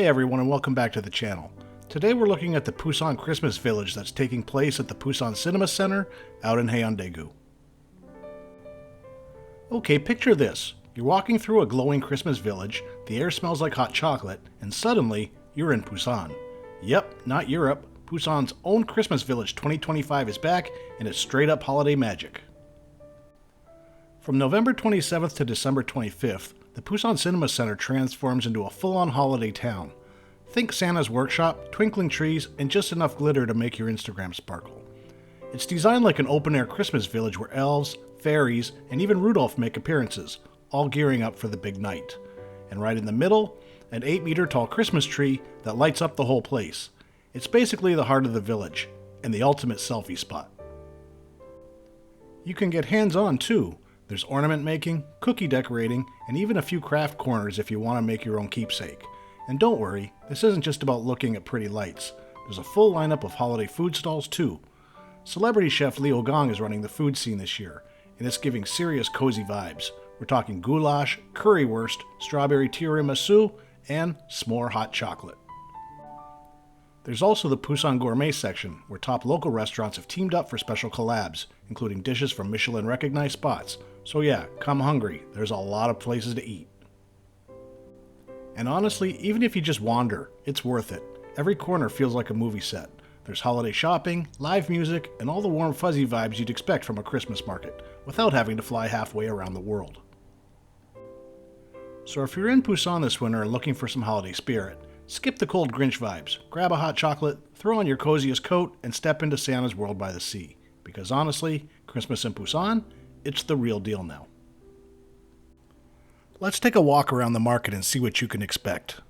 everyone, and welcome back to the channel. Today we're looking at the Busan Christmas Village that's taking place at the Busan Cinema Center out in Haeundae. Okay, picture this. You're walking through a glowing Christmas village, the air smells like hot chocolate, and suddenly you're in Busan. Yep, not Europe. Busan's own Christmas Village 2025 is back, and it's straight up holiday magic. From November 27th to December 25th, the Busan Cinema Center transforms into a full-on holiday town. Think Santa's workshop, twinkling trees, and just enough glitter to make your Instagram sparkle. It's designed like an open-air Christmas village where elves, fairies, and even Rudolph make appearances, all gearing up for the big night. And right in the middle, an 8-meter-tall Christmas tree that lights up the whole place. It's basically the heart of the village, and the ultimate selfie spot. You can get hands-on too. There's ornament making, cookie decorating, and even a few craft corners if you want to make your own keepsake. And don't worry, this isn't just about looking at pretty lights. There's a full lineup of holiday food stalls too. Celebrity chef Leo Gong is running the food scene this year, and it's giving serious cozy vibes. We're talking goulash, currywurst, strawberry tiramisu, and s'more hot chocolate. There's also the Busan Gourmet section, where top local restaurants have teamed up for special collabs, including dishes from Michelin-recognized spots. So yeah, come hungry, there's a lot of places to eat. And honestly, even if you just wander, it's worth it. Every corner feels like a movie set. There's holiday shopping, live music, and all the warm fuzzy vibes you'd expect from a Christmas market, without having to fly halfway around the world. So if you're in Busan this winter and looking for some holiday spirit, skip the cold Grinch vibes, grab a hot chocolate, throw on your coziest coat, and step into Santa's world by the sea. Because honestly, Christmas in Busan, it's the real deal now. Let's take a walk around the market and see what you can expect.